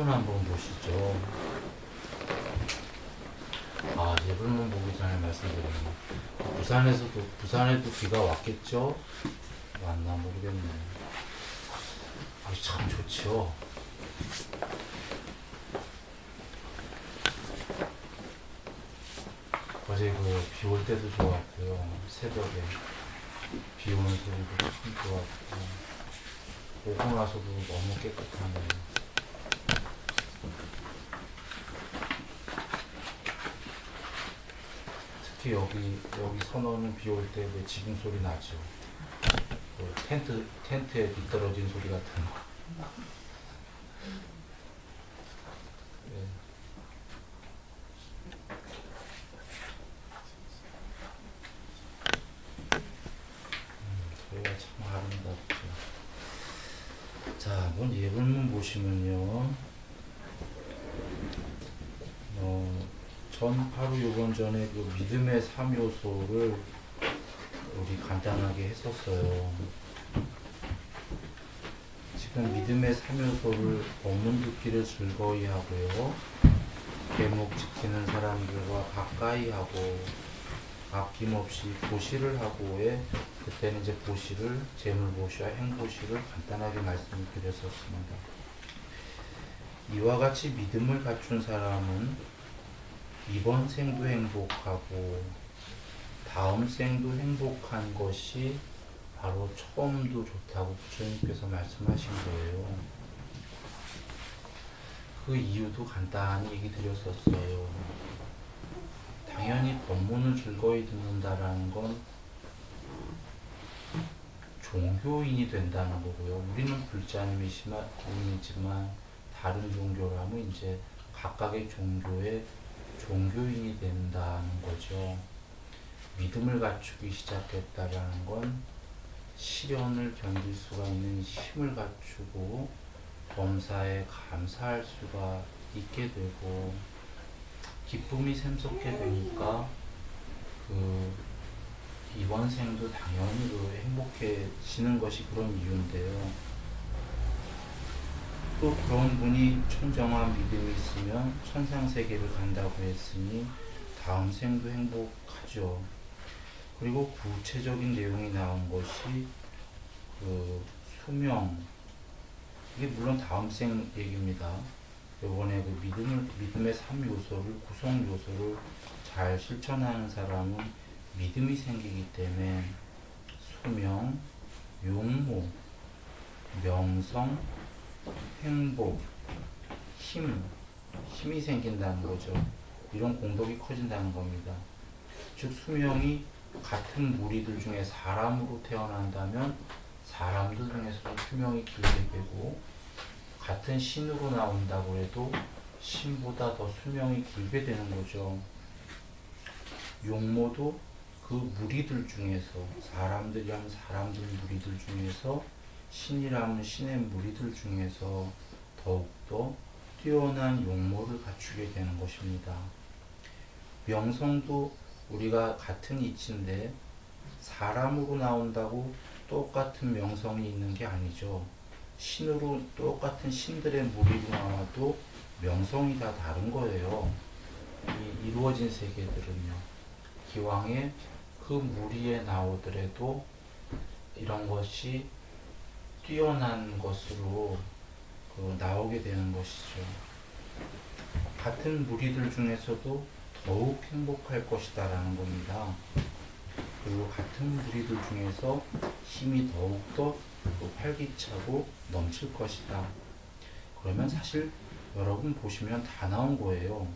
예불문 한번 보시죠. 예불문 보기 전에 말씀드리면 부산에도 비가 왔겠죠? 왔나 모르겠네. 참 좋죠. 어제 비 올 때도 좋았고요. 새벽에 비 오는 소리도 참 좋았고, 오고 나서도 너무 깨끗하네요. 특히 여기 선원은 비 올 때 왜 지붕 소리 나죠? 텐트에 미끄러진 소리 같은 거. 네. 저희가 참 아름답죠. 자, 한번 예불문 보시면요. 전 바로 요번 전에 그 믿음의 3요소를 우리 간단하게 했었어요. 지금 믿음의 3요소를 법문 듣기를 즐거이 하고요. 계목 지키는 사람들과 가까이 하고 아낌없이 보시를 하고에 그때는 이제 보시를 재물보시와 행보시를 간단하게 말씀을 드렸었습니다. 이와 같이 믿음을 갖춘 사람은 이번 생도 행복하고 다음 생도 행복한 것이 바로 처음도 좋다고 부처님께서 말씀하신 거예요. 그 이유도 간단히 얘기 드렸었어요. 당연히 법문을 즐거이 듣는다라는 건 종교인이 된다는 거고요. 우리는 불자님이지만 다른 종교라면 이제 각각의 종교의 종교인이 된다는 거죠. 믿음을 갖추기 시작했다라는 건 시련을 견딜 수가 있는 힘을 갖추고 범사에 감사할 수가 있게 되고 기쁨이 샘솟게 되니까 이번 생도 당연히 행복해지는 것이 그런 이유인데요. 또 그런 분이 청정한 믿음이 있으면 천상세계를 간다고 했으니 다음 생도 행복하죠. 그리고 구체적인 내용이 나온 것이 수명, 이게 물론 다음 생 얘기입니다. 이번에 믿음의 3요소를, 구성 요소를 잘 실천하는 사람은 믿음이 생기기 때문에 수명, 용모, 명성, 행복, 힘이 생긴다는 거죠. 이런 공덕이 커진다는 겁니다. 즉 수명이 같은 무리들 중에 사람으로 태어난다면 사람들 중에서는 수명이 길게 되고 같은 신으로 나온다고 해도 신보다 더 수명이 길게 되는 거죠. 용모도 그 무리들 중에서 사람들이라면 사람들 무리들 중에서 신이라면 신의 무리들 중에서 더욱더 뛰어난 용모를 갖추게 되는 것입니다. 명성도 우리가 같은 이치인데 사람으로 나온다고 똑같은 명성이 있는 게 아니죠. 신으로 똑같은 신들의 무리로 나와도 명성이 다 다른 거예요. 이 이루어진 세계들은요. 기왕에 그 무리에 나오더라도 이런 것이 뛰어난 것으로 나오게 되는 것이죠. 같은 무리들 중에서도 더욱 행복할 것이다 라는 겁니다. 그리고 같은 무리들 중에서 힘이 더욱더 활기차고 넘칠 것이다. 그러면 사실 여러분 보시면 다 나온 거예요.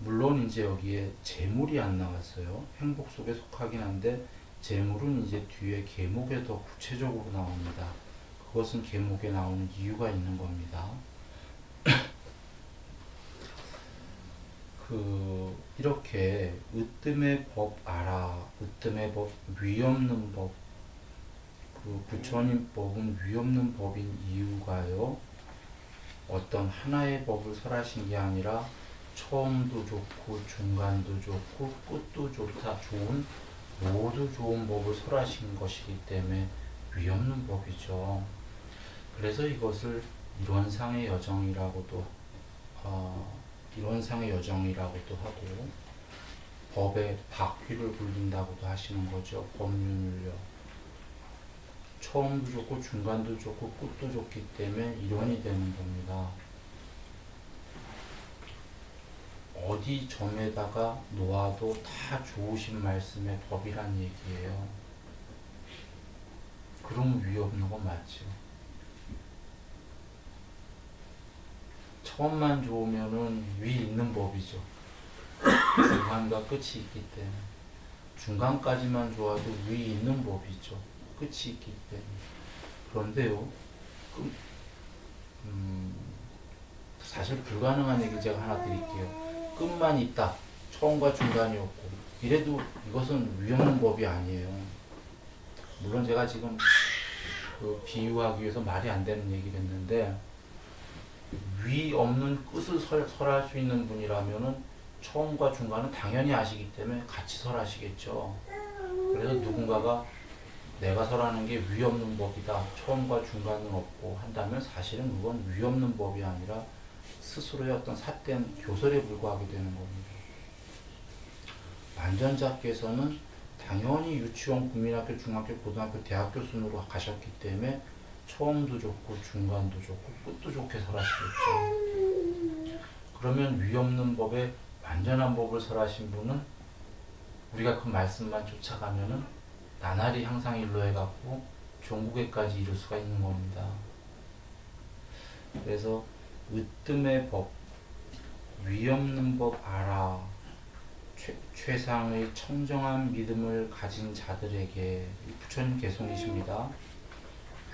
물론 이제 여기에 재물이 안 나왔어요. 행복 속에 속하긴 한데 재물은 이제 뒤에 계목에 더 구체적으로 나옵니다. 그것은 계목에 나오는 이유가 있는 겁니다. 이렇게 으뜸의 법 알아, 으뜸의 법 위없는 법, 부처님 법은 위없는 법인 이유가요. 어떤 하나의 법을 설하신 게 아니라 처음도 좋고 중간도 좋고 끝도 좋다, 모두 좋은 법을 설하신 것이기 때문에 위없는 법이죠. 그래서 이것을 이론상의 여정이라고도 이론상의 여정이라고도 하고 법의 바퀴를 굴린다고도 하시는 거죠. 법륜을요. 처음도 좋고 중간도 좋고 끝도 좋기 때문에 이론이 되는 겁니다. 어디 점에다가 놓아도 다 좋으신 말씀의 법이란 얘기예요. 그럼 위 없는 건 맞죠. 처음만 좋으면은 위 있는 법이죠. 중간과 끝이 있기 때문에. 중간까지만 좋아도 위 있는 법이죠. 끝이 있기 때문에. 그런데요, 사실 불가능한 얘기 제가 하나 드릴게요. 끝만 있다. 처음과 중간이 없고. 이래도 이것은 위 없는 법이 아니에요. 물론 제가 지금 그 비유하기 위해서 말이 안 되는 얘기를 했는데, 위 없는 끝을 설할 수 있는 분이라면은 처음과 중간은 당연히 아시기 때문에 같이 설하시겠죠. 그래서 누군가가 내가 설하는 게 위 없는 법이다, 처음과 중간은 없고 한다면 사실은 그건 위 없는 법이 아니라 스스로의 어떤 삿된 교설에 불과하게 되는 겁니다. 완전자께서는 당연히 유치원, 국민학교, 중학교, 고등학교, 대학교 순으로 가셨기 때문에 처음도 좋고 중간도 좋고 끝도 좋게 설하시겠죠. 그러면 위 없는 법에 완전한 법을 설하신 분은 우리가 그 말씀만 쫓아가면은 나날이 항상 일로 해갖고 종국에까지 이룰 수가 있는 겁니다. 그래서 으뜸의 법, 위 없는 법 알아. 최상의 청정한 믿음을 가진 자들에게, 부처님 개송이십니다.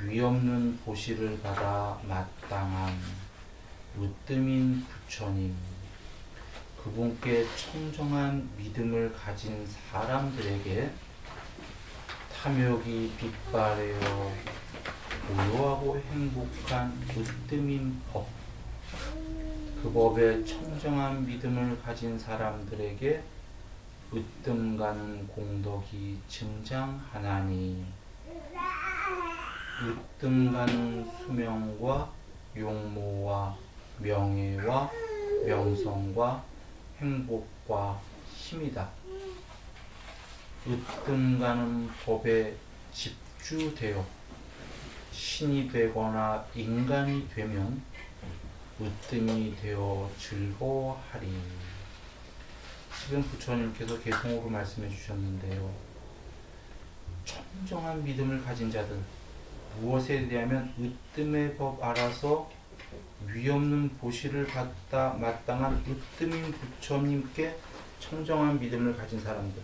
위 없는 보시를 받아 마땅한 으뜸인 부처님, 그분께 청정한 믿음을 가진 사람들에게 탐욕이 빛바래어 고요하고 행복한 으뜸인 법, 그 법에 청정한 믿음을 가진 사람들에게 으뜸 가는 공덕이 증장하나니, 으뜸 가는 수명과 용모와 명예와 명성과 행복과 힘이다. 으뜸 가는 법에 집주되어 신이 되거나 인간이 되면 으뜸이 되어 즐거워하리. 지금 부처님께서 개송으로 말씀해 주셨는데요. 청정한 믿음을 가진 자들, 무엇에 대하면 으뜸의 법 알아서 위 없는 보시를 받다 마땅한 으뜸인 부처님께 청정한 믿음을 가진 사람들.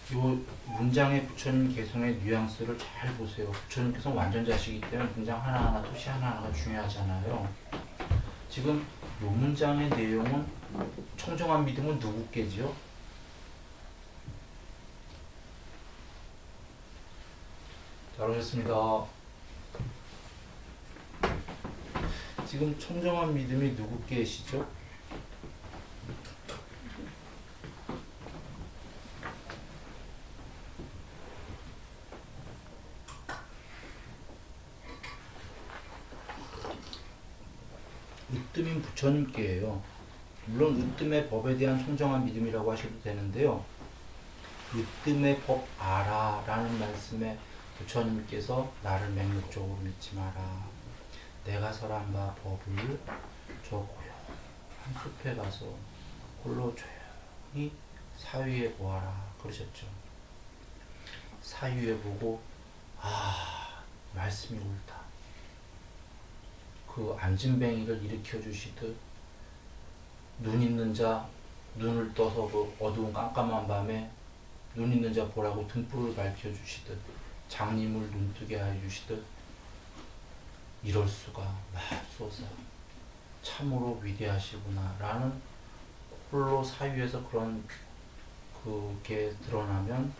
이 문장의 부처님 개성의 뉘앙스를 잘 보세요. 부처님께서 완전자시기 때문에 문장 하나하나, 토시 하나하나가 중요하잖아요. 지금 이 문장의 내용은 청정한 믿음은 누구께지요? 잘 오셨습니다. 지금 청정한 믿음이 누구께시죠? 으뜸인 부처님께예요. 물론 으뜸의 법에 대한 청정한 믿음이라고 하셔도 되는데요. 으뜸의 법 알아 라는 말씀에 부처님께서 나를 맹목적으로 믿지 마라. 내가 설한 바 법을 저 고요한 숲에 가서 홀로 조용히 사유해 보아라 그러셨죠. 사유해 보고 말씀이 옳다. 그 안진뱅이를 일으켜 주시듯 눈 있는 자 눈을 떠서 그 어두운 깜깜한 밤에 눈 있는 자 보라고 등불을 밝혀 주시듯 장님을 눈뜨게 해 주시듯 이럴 수가 맙소사 참으로 위대하시구나 라는 홀로 사유에서 그런 그게 드러나면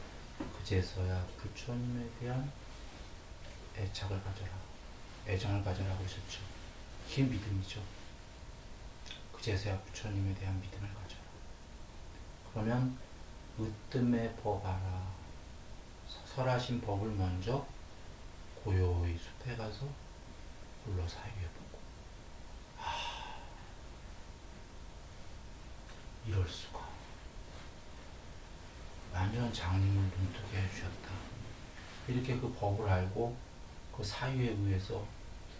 그제서야 부처님에 대한 애착을 가져라, 애정을 가져라고 하셨죠. 이게 믿음이죠. 그제서야 부처님에 대한 믿음을 가져라. 그러면 으뜸의 법 알아. 설하신 법을 먼저 고요히 숲에 가서 홀로 사유해보고, 이럴 수가. 완전 장님을 눈뜨게 해주셨다. 이렇게 그 법을 알고 그 사유에 의해서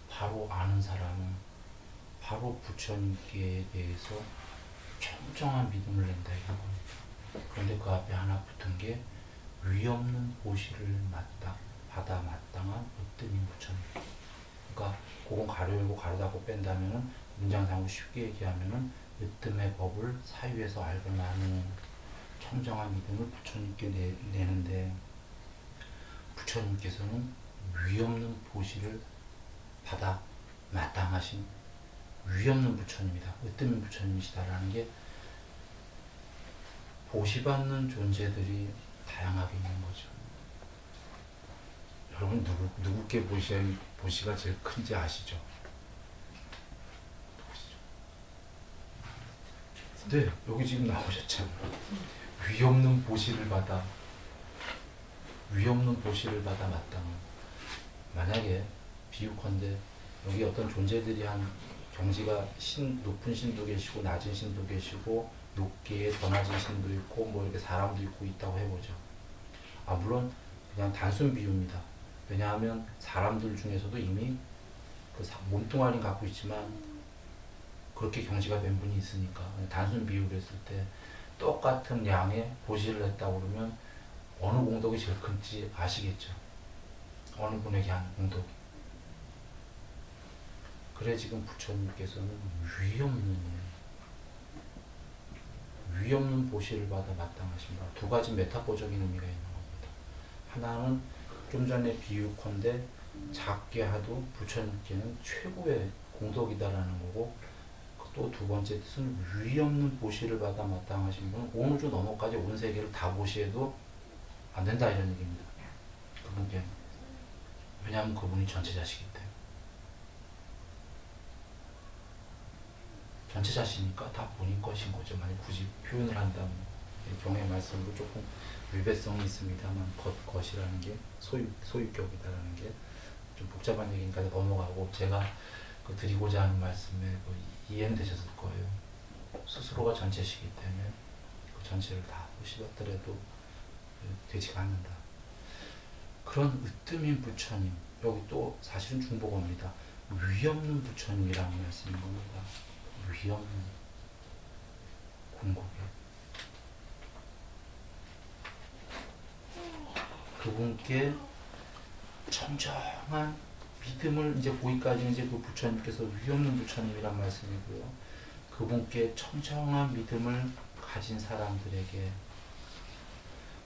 바로 아는 사람은 바로 부처님께 대해서 청정한 믿음을 낸다 이런 겁니다. 그런데 그 앞에 하나 붙은 게 위없는 보시를 받아 마땅한 으뜸인 부처님. 그러니까 그건 가로 열고 가로 닫고 뺀다면은 문장상으로 쉽게 얘기하면은 으뜸의 법을 사유에서 알고 나는 청정한 믿음을 부처님께 내는데, 부처님께서는 위없는 보시를 받아 마땅하신 위없는 부처님이다. 으뜸인 부처님이시다라는 게, 보시받는 존재들이 다양하게 있는 거죠. 여러분 누구께 보시가 제일 큰지 아시죠? 네, 여기 지금 나오셨잖아요. 위없는 보시를 받아 마땅한. 만약에 비유컨대 여기 어떤 존재들이 한 경지가 높은 신도 계시고 낮은 신도 계시고 높게 더 낮은 신도 있고 뭐 이렇게 사람도 있고 있다고 해보죠. 물론 그냥 단순 비유입니다. 왜냐하면 사람들 중에서도 이미 그 몸뚱아리는 갖고 있지만 그렇게 경지가 된 분이 있으니까 단순 비유를 했을 때 똑같은 양의 보시를 했다고 그러면 어느 공덕이 제일 큰지 아시겠죠? 어느 분에게 하는 공덕이. 그래 지금 부처님께서는 위없는 보시를 받아 마땅하신 분. 두 가지 메타포적인 의미가 있는 겁니다. 하나는 좀 전에 비유컨대 작게 하도 부처님께는 최고의 공덕이다라는 거고, 또 두 번째 뜻은 위없는 보시를 받아 마땅하신 분은 온 우주 너머까지 온 세계를 다 보시해도 안 된다 이런 얘기입니다. 그분께. 왜냐하면 그분이 전체자시기 때문에. 전체자시니까 다 본인 것인 거죠. 만약 굳이 표현을 한다면. 경의 말씀으로 조금 위배성이 있습니다만 것이라는 게 소유격이다라는 게 좀 복잡한 얘기니까 넘어가고, 제가 드리고자 하는 말씀에 이해는 되셨을 거예요. 스스로가 전체시기 때문에 그 전체를 다 보시더라도 되지가 않는다. 그런 으뜸인 부처님, 여기 또 사실은 중복어입니다. 위없는 부처님이라는 말씀인 겁니다. 위없는, 궁극에. 그분께 청정한 믿음을, 이제 거기까지는 이제 그 부처님께서 위없는 부처님이란 말씀이고요. 그분께 청정한 믿음을 가진 사람들에게,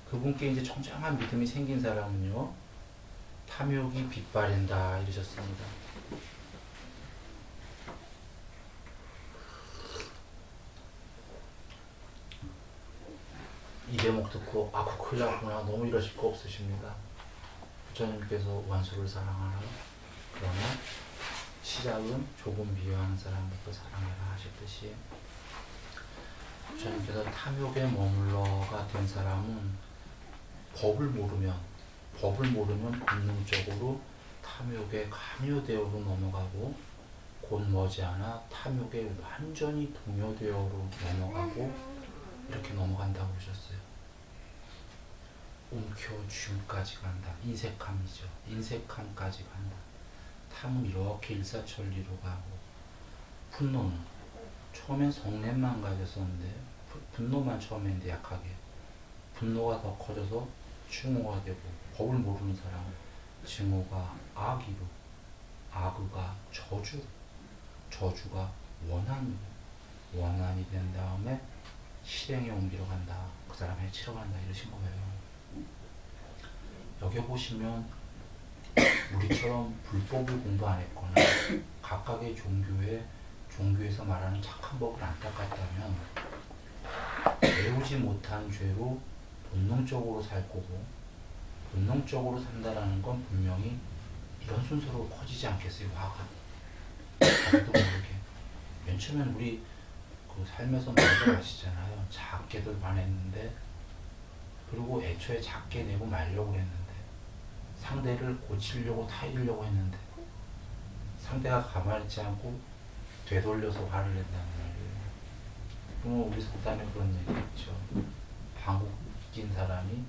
그분께 이제 청정한 믿음이 생긴 사람은요, 탐욕이 빗발인다 이러셨습니다. 이 대목 듣고 큰일 났구나, 너무 이러실 거 없으십니다. 부처님께서 원수를 사랑하라. 그러나 시작은 조금 미워하는 사람부터 사랑해라 하셨듯이, 부처님께서 탐욕에 머물러가 된 사람은 법을 모르면 본능적으로 탐욕에 강요되어로 넘어가고, 곧 머지않아 탐욕에 완전히 동요되어로 넘어가고, 이렇게 넘어간다고 그러셨어요. 움켜쥐기까지 간다. 인색함이죠. 인색함까지 간다. 탐은 이렇게 일사천리로 가고, 분노는 처음엔 성냄만 가졌었는데, 분노만 처음에 했는데 약하게, 분노가 더 커져서 증오가 되고, 법을 모르는 사람은 증오가 악이로, 악의가 저주가 원한이 된 다음에 실행에 옮기러 간다. 그 사람을 해치러 간다 이러신 거예요. 여기 보시면 우리처럼 불법을 공부 안 했거나 각각의 종교에서 말하는 착한 법을 안 닦았다면 배우지 못한 죄로 본능적으로 살 거고, 본능적으로 산다라는 건 분명히 이런 순서로 커지지 않겠어요, 화가. 자기도 모르게. 맨 처음엔 우리 그 삶에서 먼저 아시잖아요. 작게들 반했는데, 그리고 애초에 작게 내고 말려고 했는데, 상대를 고치려고 타이려고 했는데 상대가 가만히 있지 않고 되돌려서 화를 낸다는 말이에요. 그러면 우리 속담에 그런 얘기 있죠. 방구 낀 사람이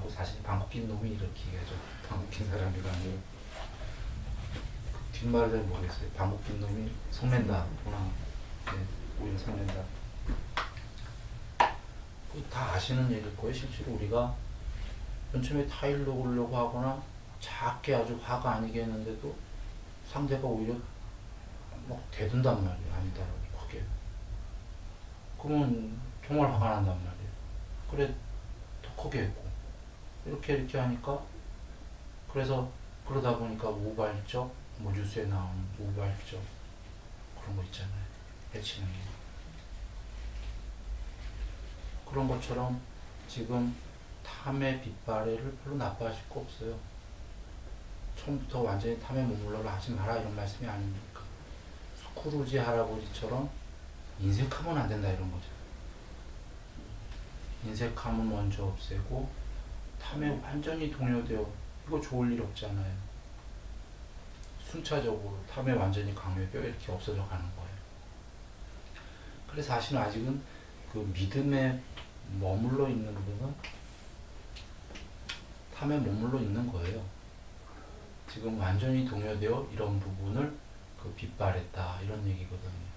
사실 방구 낀 놈이 이렇게 얘기하죠. 방구 낀 사람이가 아니고 그 뒷말을 잘 모르겠어요. 방구 낀 놈이 성낸다 구나. 네, 오히려 성낸다. 다 아시는 얘기일 거예요. 실제로 우리가 맨 처음에 타일로 그러려고 하거나 작게 아주 화가 아니게 했는데도 상대가 오히려 막 대든단 말이에요. 아니다라고 크게. 그러면 정말 화가 난단 말이에요. 그래 더 크게 했고 이렇게 하니까 그래서 그러다 보니까 우발적 뭐 뉴스에 나오는 우발적 그런 거 있잖아요. 해치는 게. 그런 것처럼 지금 탐의 빗발에를 별로 나빠하실 거 없어요. 처음부터 완전히 탐에 머물러라 하지 마라 이런 말씀이 아닙니까? 스크루지 할아버지처럼 인색하면 안 된다 이런 거죠. 인색함은 먼저 없애고 탐에 완전히 동요되어 이거 좋을 일 없잖아요. 순차적으로 탐에 완전히 강요되어 이렇게 없어져 가는 거예요. 그래서 사실은 아직은 그 믿음에 머물러 있는 우리는 탐에 머물러 있는 거예요. 지금 완전히 동요되어 이런 부분을 그 빗발했다 이런 얘기거든요.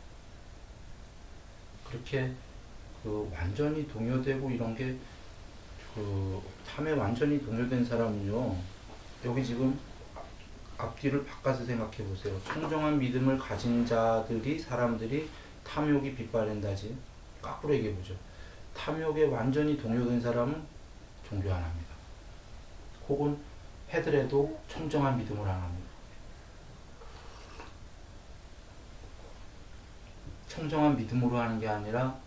그렇게 그 완전히 동요되고 이런 게 그 탐에 완전히 동요된 사람은요. 여기 지금 앞뒤를 바꿔서 생각해 보세요. 청정한 믿음을 가진 사람들이 탐욕이 빗발된다지. 거꾸로 얘기해 보죠. 탐욕에 완전히 동요된 사람은 종교 안 합니다. 혹은 해더라도 청정한 믿음을 안 합니다. 청정한 믿음으로 하는 게 아니라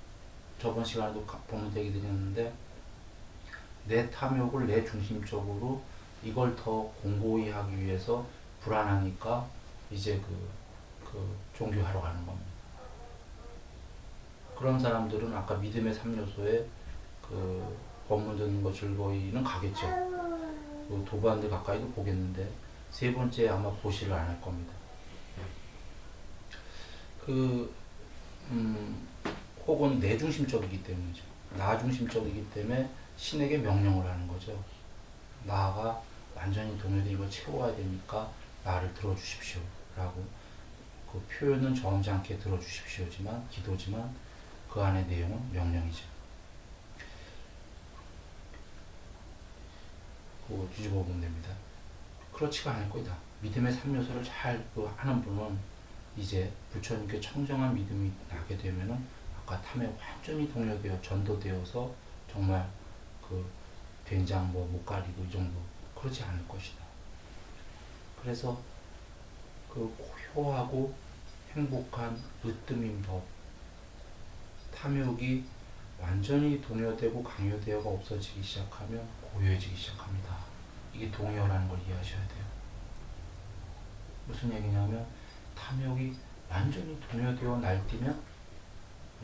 저번 시간에도 보면 얘기 드렸는데 내 탐욕을 내 중심적으로 이걸 더 공고히 하기 위해서 불안하니까 이제 그 종교하러 가는 겁니다. 그런 사람들은 아까 믿음의 3요소에 그 법문 듣는 거 즐거이는 가겠죠. 그 도반들 가까이도 보겠는데 세 번째 아마 보시를 안 할 겁니다. 혹은 내 중심적이기 때문이죠. 나 중심적이기 때문에 신에게 명령을 하는 거죠. 나가 완전히 동요된 이걸 채워야 되니까 나를 들어주십시오 라고 그 표현은 점잖게 들어주십시오지만 기도지만 그 안의 내용은 명령이죠. 그거 뒤집어 보면 됩니다. 그렇지가 않을 거다. 믿음의 3요소를 잘 하는 분은 이제 부처님께 청정한 믿음이 나게 되면은 아까 탐에 완전히 동요되어 전도되어서 정말 그 된장 뭐 못 가리고 이 정도 그렇지 않을 것이다. 그래서 그 고요하고 행복한 으뜸인 법 탐욕이 완전히 동요되고 강요되어가 없어지기 시작하면 고요해지기 시작합니다. 이게 동요라는 걸 이해하셔야 돼요. 무슨 얘기냐면 탐욕이 완전히 동요되어 날뛰면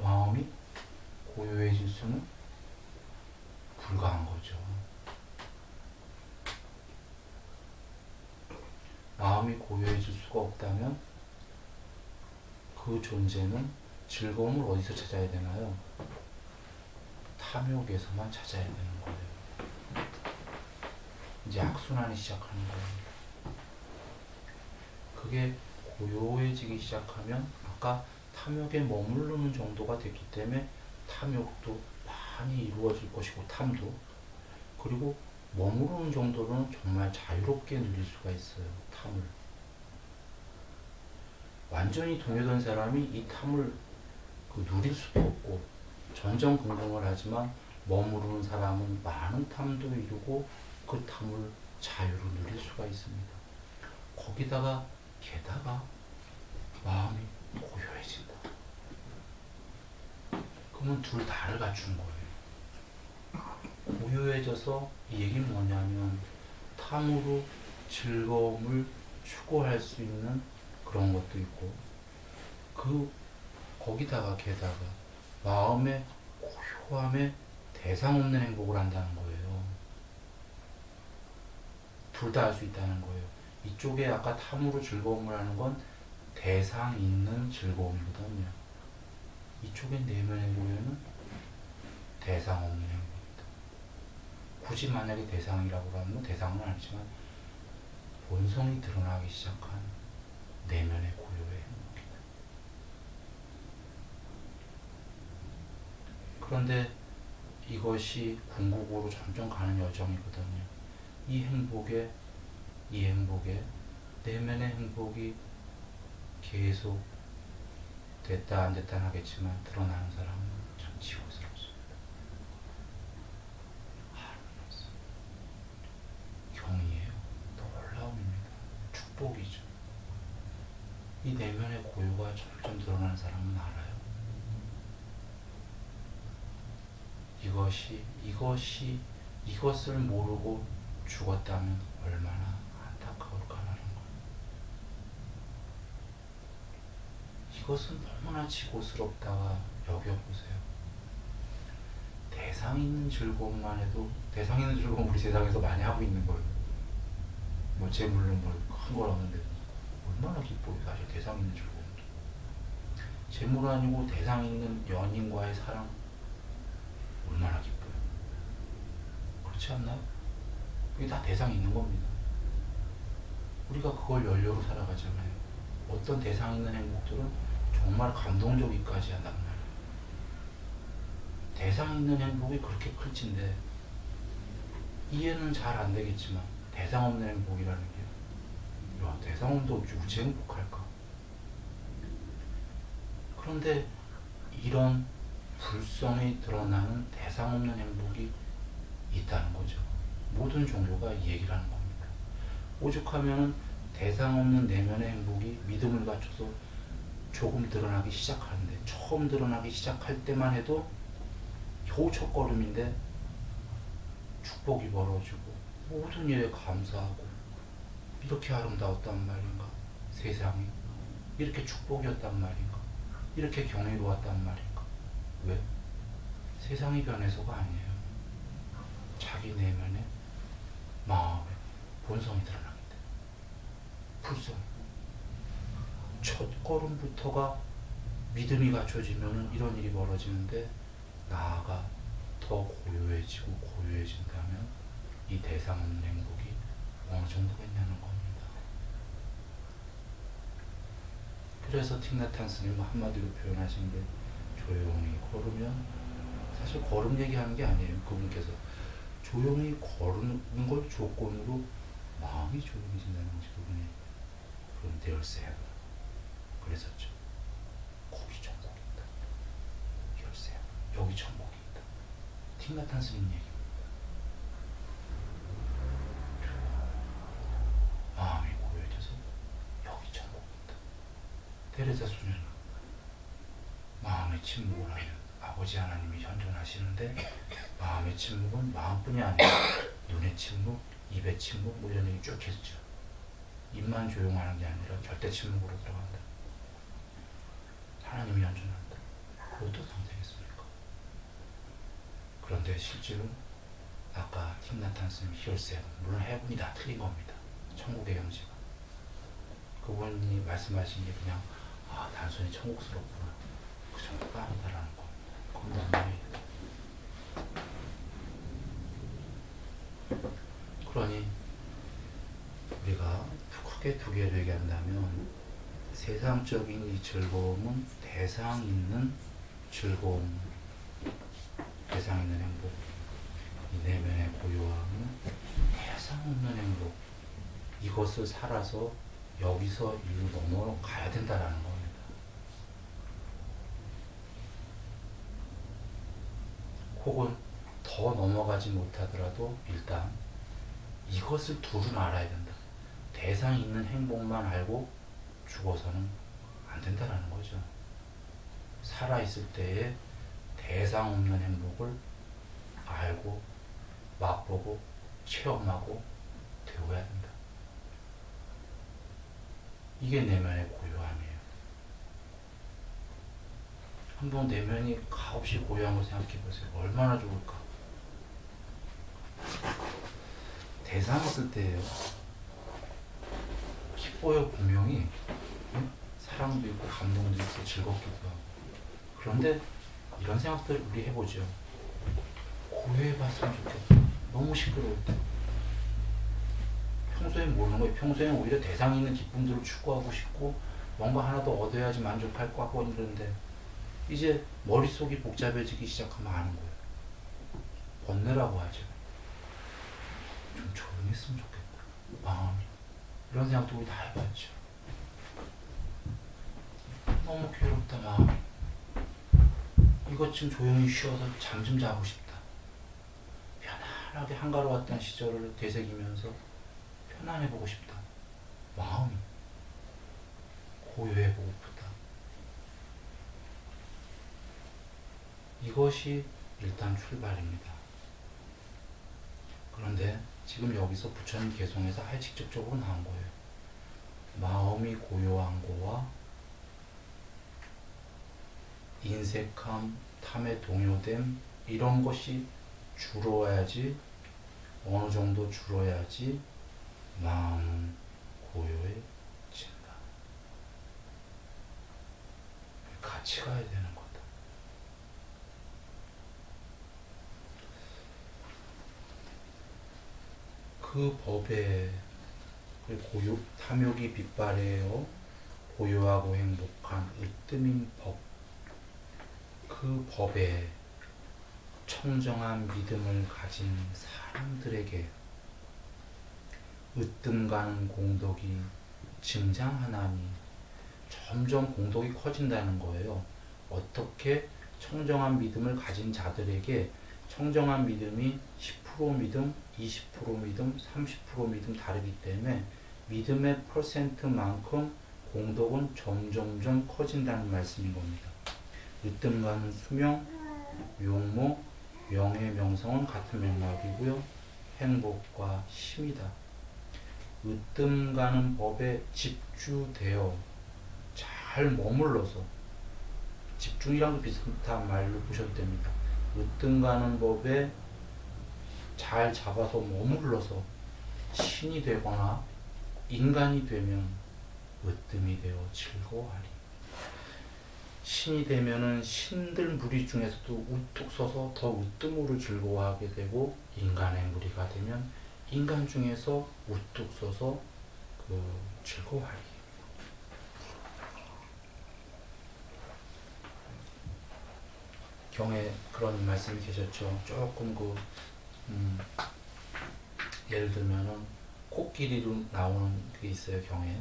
마음이 고요해질 수는 불가한 거죠. 마음이 고요해질 수가 없다면 그 존재는 즐거움을 어디서 찾아야 되나요? 탐욕에서만 찾아야 되는 거예요. 이제 악순환이 시작하는 거예요. 그게 고요해지기 시작하면 아까 탐욕에 머무르는 정도가 됐기 때문에 탐욕도 많이 이루어질 것이고 탐도 그리고 머무르는 정도로는 정말 자유롭게 누릴 수가 있어요. 탐을 완전히 동요된 사람이 이 탐을 누릴 수도 없고 전전긍긍을 하지만 머무르는 사람은 많은 탐도 이루고 그 탐을 자유로 누릴 수가 있습니다. 거기다가 게다가 마음이 고요해진다. 그러면 둘 다를 갖춘 거예요. 고요해져서 이 얘기는 뭐냐면 탐으로 즐거움을 추구할 수 있는 그런 것도 있고 거기다가 게다가 마음의 고요함에 대상 없는 행복을 한다는 거예요. 둘 다 할 수 있다는 거예요. 이쪽에 아까 탐으로 즐거움을 하는 건 대상 있는 즐거움이거든요. 이쪽에 내면의 고요는 대상 없는 행복입니다. 굳이 만약에 대상이라고 하면 대상은 아니지만 본성이 드러나기 시작한 내면의 고요의 행복입니다. 그런데 이것이 궁극으로 점점 가는 여정이거든요. 이 행복에 내면의 행복이 계속 됐다 안 됐다 하겠지만 드러나는 사람은 참 지고스럽습니다. 아름답습니다. 경이에요. 놀라움입니다. 축복이죠. 이 내면의 고요가 점점 드러나는 사람은 알아요. 이것을 모르고 죽었다면 얼마나 안타까울까라는 거예요. 이것은 너무나 지고스럽다가 여겨보세요. 대상 있는 즐거움만 해도, 대상 있는 즐거움 우리 세상에서 많이 하고 있는 거예요. 뭐 재물로 큰 걸 얻는데 얼마나 기뻐요. 사실 대상 있는 즐거움도. 재물 아니고 대상 있는 연인과의 사랑 얼마나 기뻐요. 그렇지 않나요? 이게 다 대상이 있는 겁니다. 우리가 그걸 연료로 살아가잖아요. 어떤 대상 있는 행복들은 정말 감동적이기까지 한단 말이에요. 대상 있는 행복이 그렇게 클진데 이해는 잘 안 되겠지만 대상 없는 행복이라는 게, 야, 대상 없는데 어찌 행복할까? 그런데 이런 불성이 드러나는 대상 없는 행복이 있다는 거죠. 모든 종교가 이 얘기를 하는 겁니다. 오죽하면 대상 없는 내면의 행복이 믿음을 갖춰서 조금 드러나기 시작하는데, 처음 드러나기 시작할 때만 해도 겨우 첫 걸음인데 축복이 벌어지고 모든 일에 감사하고, 이렇게 아름다웠단 말인가, 세상이 이렇게 축복이었단 말인가, 이렇게 경이로웠단 말인가. 왜? 세상이 변해서가 아니에요. 자기 내면에 마음에 본성이 드러나기 때문에. 불성. 첫 걸음부터가 믿음이 갖춰지면 이런 일이 벌어지는데, 나아가 더 고요해진다면 이 대상 없는 행복이 어느 정도가 있냐는 겁니다. 그래서 틱나탄 스님 한마디로 표현하신 게, 조용히 걸으면, 사실 걸음 얘기하는 게 아니에요. 그분께서 조용히 걸는 걸 조건으로 마음이 조용해진다는 것이 그분의 그런 대열쇠야. 그랬었죠. 거기 천국이 있다. 열쇠야. 여기 천국이 있다. 틱나탄 스님 얘기입니다. 마음이 고요해져서 여기 천국이 있다. 테레사 수녀는 마음의 침묵을 하면 아버지 하나님이 현존하시는데, 마음의 침묵은 마음뿐이 아니라 눈의 침묵, 입의 침묵, 뭐 이런 얘기 쭉 했죠. 입만 조용하는 게 아니라 절대 침묵으로 들어간다. 하나님이 현존한다. 그것도 상상했습니까? 그런데 실제로 아까 틱나탄 스님 히얼세는, 물론 해분이 다 틀린 겁니다. 천국의 경지가. 그분이 말씀하신 게 그냥 단순히 천국스럽구나, 그 정도가 아니다라는 거. 건강입니다. 그러니 우리가 크게 두 개를 얘기한다면, 세상적인 이 즐거움은 대상 있는 즐거움, 대상 있는 행복, 이 내면의 고요함은 대상 없는 행복, 이것을 살아서 여기서 일로 넘어가야 된다라는 겁니다. 혹은 더 넘어가지 못하더라도 일단 이것을 둘은 알아야 된다. 대상 있는 행복만 알고 죽어서는 안 된다라는 거죠. 살아있을 때에 대상 없는 행복을 알고 맛보고 체험하고 배워야 된다. 이게 내면의 고요함이에요. 한번 내면이 가없이 고요한 걸 생각해 보세요. 얼마나 좋을까. 대상 있을 때예요. 기뻐요, 분명히. 응? 사랑도 있고 감동도 있고 즐겁기도 하고. 그런데 이런 생각들 우리 해보죠. 고요해봤으면 좋겠다. 너무 시끄러울 때. 평소엔 모르는 거예요. 평소엔 오히려 대상이 있는 기쁨들을 추구하고 싶고 뭔가 하나 더 얻어야지 만족할 것 같고 이러는데 이제 머릿속이 복잡해지기 시작하면 아는 거예요. 번뇌라고 하죠. 좀 조용했으면 좋겠다. 마음이. 이런 생각도 우리 다 해봤죠. 너무 괴롭다 마음이. 이것 좀 조용히 쉬어서 잠 좀 자고 싶다. 편안하게 한가로웠던 시절을 되새기면서 편안해보고 싶다. 마음이 고요해보고프다. 이것이 일단 출발입니다. 그런데 지금 여기서 부처님 개송에서 아예 직접적으로 나온 거예요. 마음이 고요한 거와 인색함, 탐에 동요됨 이런 것이 줄어야지, 어느 정도 줄어야지 마음은 고요해진다. 같이 가야 되는 거다. 그 법에 고요, 탐욕이 빛발해요. 고요하고 행복한 으뜸인 법. 그 법에 청정한 믿음을 가진 사람들에게 으뜸 가는 공덕이 증장하나니 점점 공덕이 커진다는 거예요. 어떻게 청정한 믿음을 가진 자들에게 청정한 믿음이 10% 믿음, 20% 믿음, 30% 믿음 다르기 때문에 믿음의 퍼센트만큼 공덕은 점점점 커진다는 말씀인 겁니다. 으뜸 가는 수명, 용모, 명예, 명성은 같은 맥락이고요. 행복과 힘이다. 으뜸 가는 법에 집주되어 잘 머물러서 집중이랑도 비슷한 말로 보셔도 됩니다. 으뜸 가는 법에 잘 잡아서 머물러서 신이 되거나 인간이 되면 으뜸이 되어 즐거워하리. 신이 되면은 신들 무리 중에서도 우뚝 서서 더 으뜸으로 즐거워하게 되고, 인간의 무리가 되면 인간 중에서 우뚝 서서 즐거워하리. 경에 그런 말씀이 계셨죠. 조금 예를 들면은 코끼리로 나오는 게 있어요. 경에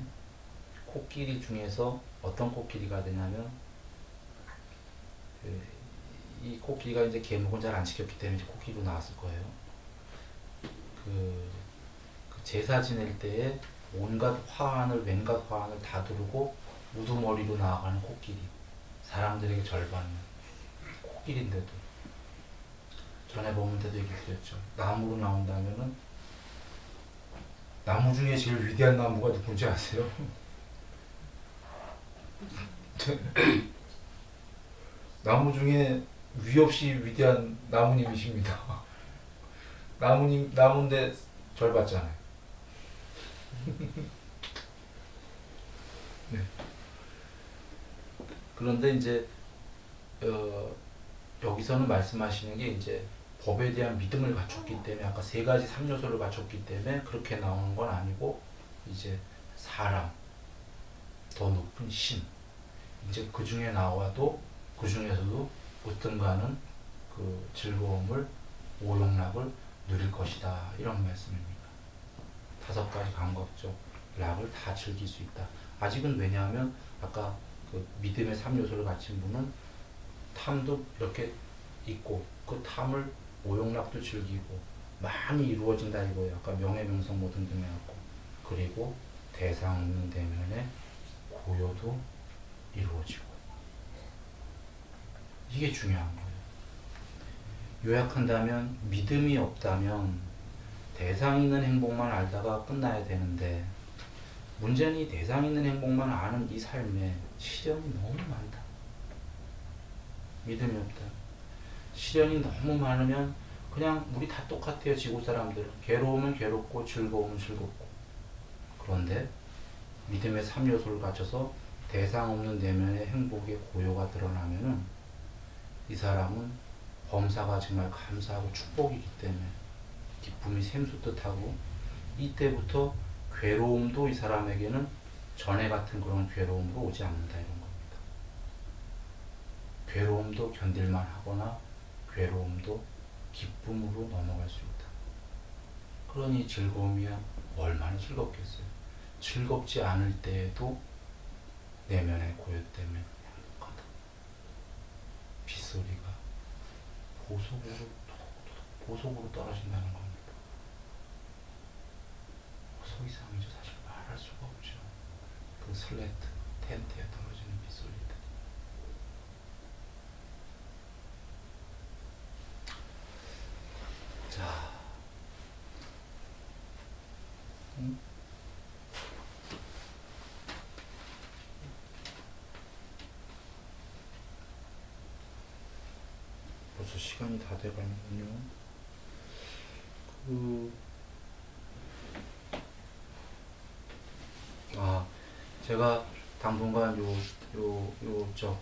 코끼리 중에서 어떤 코끼리가 되냐면 이 코끼리가 이제 개목은 잘 안 시켰기 때문에 이제 코끼리로 나왔을 거예요. 그 제사 지낼 때에 온갖 화환을 웬갖 화환을 다 두르고 우두머리로 나아가는 코끼리. 사람들에게 절반은 코끼리인데도 전에 보면 때도 얘기 드렸죠. 나무로 나온다면은 나무 중에 제일 위대한 나무가 누군지 아세요? 나무 중에 위 없이 위대한 나무님이십니다. 나무인데 절 받잖아요. 네. 그런데 이제 여기서는 말씀하시는 게 이제 법에 대한 믿음을 갖췄기 때문에 아까 세 가지 3요소를 갖췄기 때문에 그렇게 나오는 건 아니고 이제 사람, 더 높은 신, 이제 그 중에 나와도 그 중에서도 어떤가는 그 즐거움을 오용락을 누릴 것이다 이런 말씀입니다. 5가지 감각적 락을 다 즐길 수 있다. 아직은 왜냐하면 아까 그 믿음의 3요소를 갖춘 분은 탐도 이렇게 있고 그 탐을 오용락도 즐기고 많이 이루어진다 이거예요. 아까 명예명성 뭐 등등 해갖고 그리고 대상 없는 대면에 고요도 이루어지고 이게 중요한 거예요. 요약한다면 믿음이 없다면 대상 있는 행복만 알다가 끝나야 되는데 문제는 이 대상 있는 행복만 아는 이 삶에 시련이 너무 많다. 믿음이 없다. 시련이 너무 많으면 그냥 우리 다 똑같아요. 지구 사람들은 괴로우면 괴롭고 즐거우면 즐겁고. 그런데 믿음의 3요소를 갖춰서 대상 없는 내면의 행복의 고요가 드러나면은 이 사람은 범사가 정말 감사하고 축복이기 때문에 기쁨이 샘솟듯하고, 이때부터 괴로움도 이 사람에게는 전에 같은 그런 괴로움으로 오지 않는다, 이런 겁니다. 괴로움도 견딜만 하거나 괴로움도 기쁨으로 넘어갈 수 있다. 그러니 즐거움이야 얼마나 즐겁겠어요. 즐겁지 않을 때에도 내면의 고요 때문에 행복하다. 빗소리가 보석으로 떨어진다는 겁니다. 보석 이상이죠. 사실 말할 수가 없죠. 그 슬레이트, 텐트에 떨어지는 빗소리들. 자, 벌써 시간이 다 돼가는군요. 제가 당분간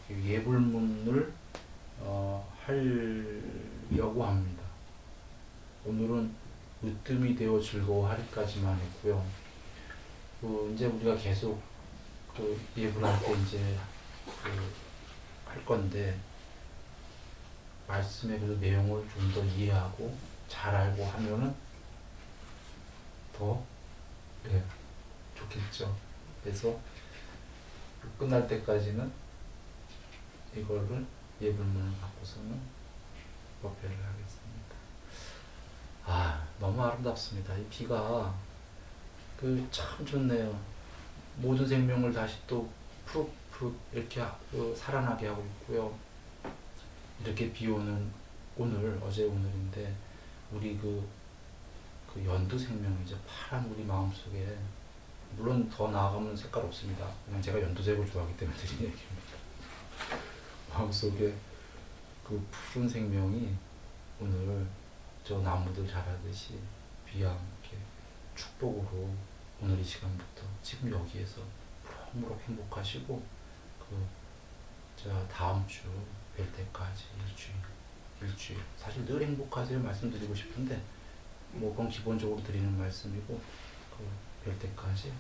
예불문을 하려고 합니다. 오늘은 으뜸이 되어 즐거워하리까지만 했고요. 이제 우리가 계속 예불할 때 이제 할 건데, 말씀의 그 내용을 좀 더 이해하고 잘 알고 하면은 더 좋겠죠. 그래서 끝날 때까지는 이거를 예불문을 갖고서는 법회를 하겠습니다. 너무 아름답습니다. 이 비가 참 좋네요. 모든 생명을 다시 또 푸릇푸릇 이렇게 살아나게 하고 있고요. 이렇게 비 오는 오늘, 어제 오늘인데, 우리 그 연두 생명이죠. 파란 우리 마음속에, 물론 더 나아가면 색깔 없습니다. 그냥 제가 연두색을 좋아하기 때문에 드린 얘기입니다. 마음속에 그 푸른 생명이 오늘 저 나무들 자라듯이 비와 함께 축복으로 오늘 이 시간부터 지금 여기에서 무럭무럭 행복하시고, 다음 주 뵐 때까지 일주일 사실 늘 행복하세요 말씀드리고 싶은데, 그건 기본적으로 드리는 말씀이고, 뵐 때까지